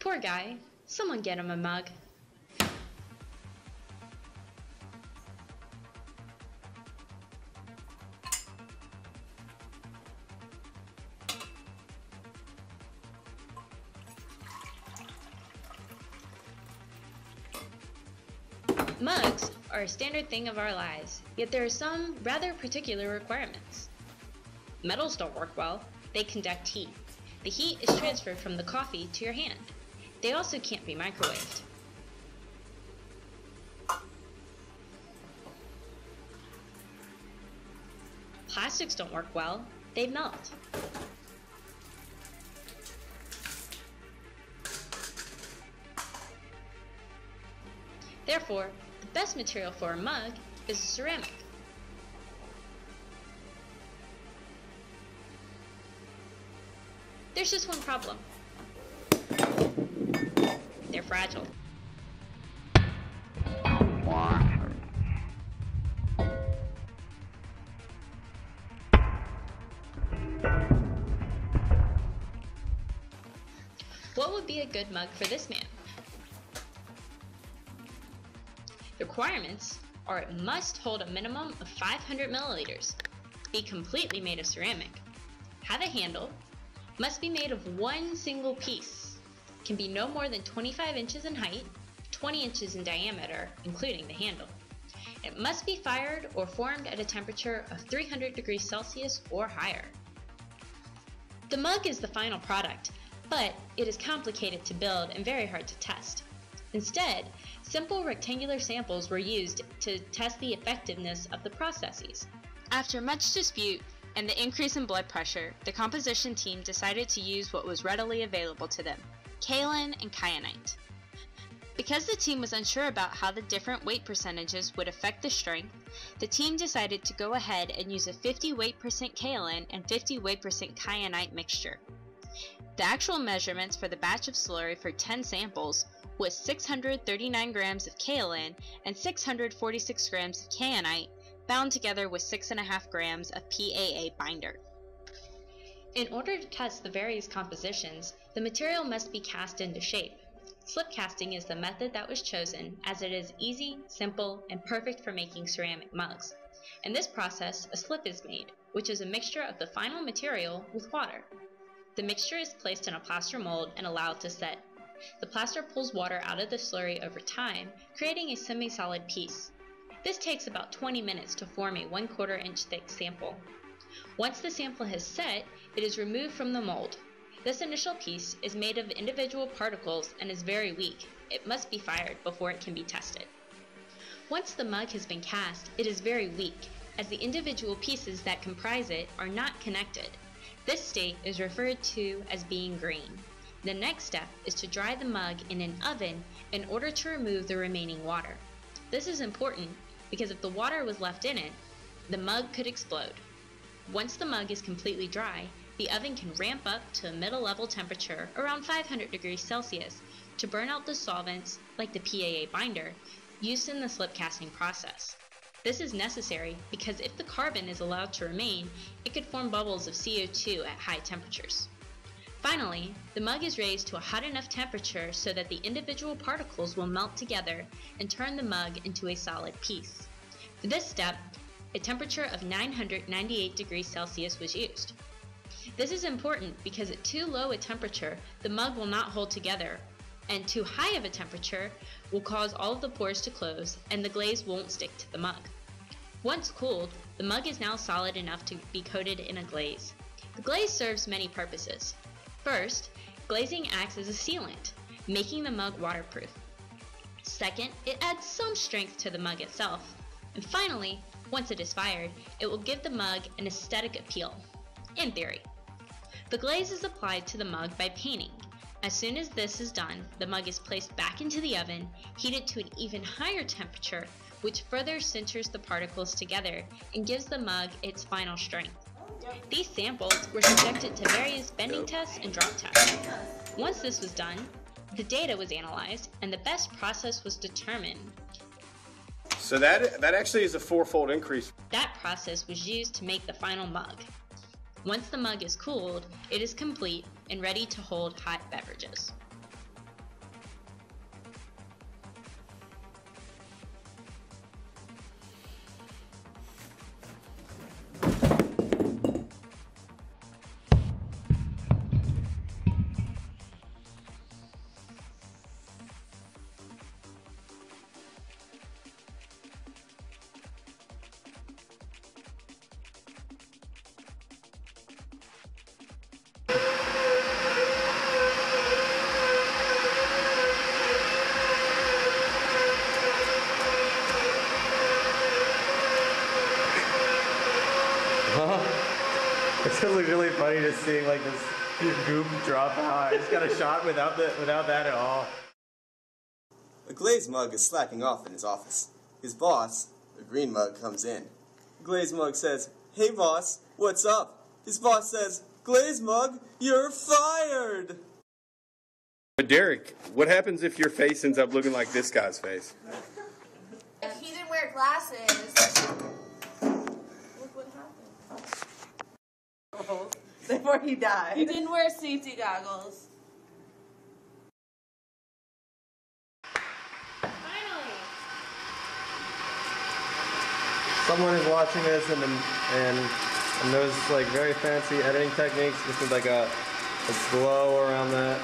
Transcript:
Poor guy. Someone get him a mug. Mugs are a standard thing of our lives, yet there are some rather particular requirements. Metals don't work well. They conduct heat. The heat is transferred from the coffee to your hand. They also can't be microwaved. Plastics don't work well. They melt. Therefore, the best material for a mug is a ceramic. There's just one problem. They're fragile. What would be a good mug for this man? The requirements are it must hold a minimum of 500 milliliters, be completely made of ceramic, have a handle, must be made of one single piece, can be no more than 25 inches in height, 20 inches in diameter, including the handle. It must be fired or formed at a temperature of 300 degrees Celsius or higher. The mug is the final product, but it is complicated to build and very hard to test. Instead, simple rectangular samples were used to test the effectiveness of the processes. After much dispute and the increase in blood pressure, the composition team decided to use what was readily available to them, kaolin and kyanite. Because the team was unsure about how the different weight percentages would affect the strength, the team decided to go ahead and use a 50 weight percent kaolin and 50 weight percent kyanite mixture. The actual measurements for the batch of slurry for 10 samples was 639 grams of kaolin and 646 grams of kyanite, bound together with 6.5 grams of PAA binder. In order to test the various compositions, the material must be cast into shape. Slip casting is the method that was chosen as it is easy, simple, and perfect for making ceramic mugs. In this process, a slip is made, which is a mixture of the final material with water. The mixture is placed in a plaster mold and allowed to set. The plaster pulls water out of the slurry over time, creating a semi-solid piece. This takes about 20 minutes to form a 1/4 inch thick sample. Once the sample has set, it is removed from the mold. This initial piece is made of individual particles and is very weak. It must be fired before it can be tested. Once the mug has been cast, it is very weak, as the individual pieces that comprise it are not connected. This state is referred to as being green. The next step is to dry the mug in an oven in order to remove the remaining water. This is important because if the water was left in it, the mug could explode. Once the mug is completely dry, the oven can ramp up to a middle level temperature around 500 degrees Celsius to burn out the solvents, like the PAA binder, used in the slip casting process. This is necessary because if the carbon is allowed to remain, it could form bubbles of CO2 at high temperatures. Finally, the mug is raised to a hot enough temperature so that the individual particles will melt together and turn the mug into a solid piece. For this step, a temperature of 998 degrees Celsius was used. This is important because at too low a temperature, the mug will not hold together, and too high of a temperature will cause all of the pores to close and the glaze won't stick to the mug. Once cooled, the mug is now solid enough to be coated in a glaze. The glaze serves many purposes. First, glazing acts as a sealant, making the mug waterproof. Second, it adds some strength to the mug itself. And finally, once it is fired, it will give the mug an aesthetic appeal, in theory. The glaze is applied to the mug by painting. As soon as this is done, the mug is placed back into the oven, heated to an even higher temperature, which further sinters the particles together and gives the mug its final strength. These samples were subjected to various bending tests and drop tests. Once this was done, the data was analyzed and the best process was determined. So that actually is a 4-fold increase. That process was used to make the final mug. Once the mug is cooled, it is complete and ready to hold hot beverages. It's really funny just seeing like this goop drop out. I just got a shot without that at all. A glazed mug is slacking off in his office. His boss, a green mug, comes in. Glazed mug says, "Hey boss, what's up?" His boss says, "Glazed mug, you're fired!" But Derek, what happens if your face ends up looking like this guy's face? If he didn't wear glasses, look what happened. Oh, before he died. He didn't wear safety goggles. Finally. Someone is watching this and knows like very fancy editing techniques. Just with like a glow around that.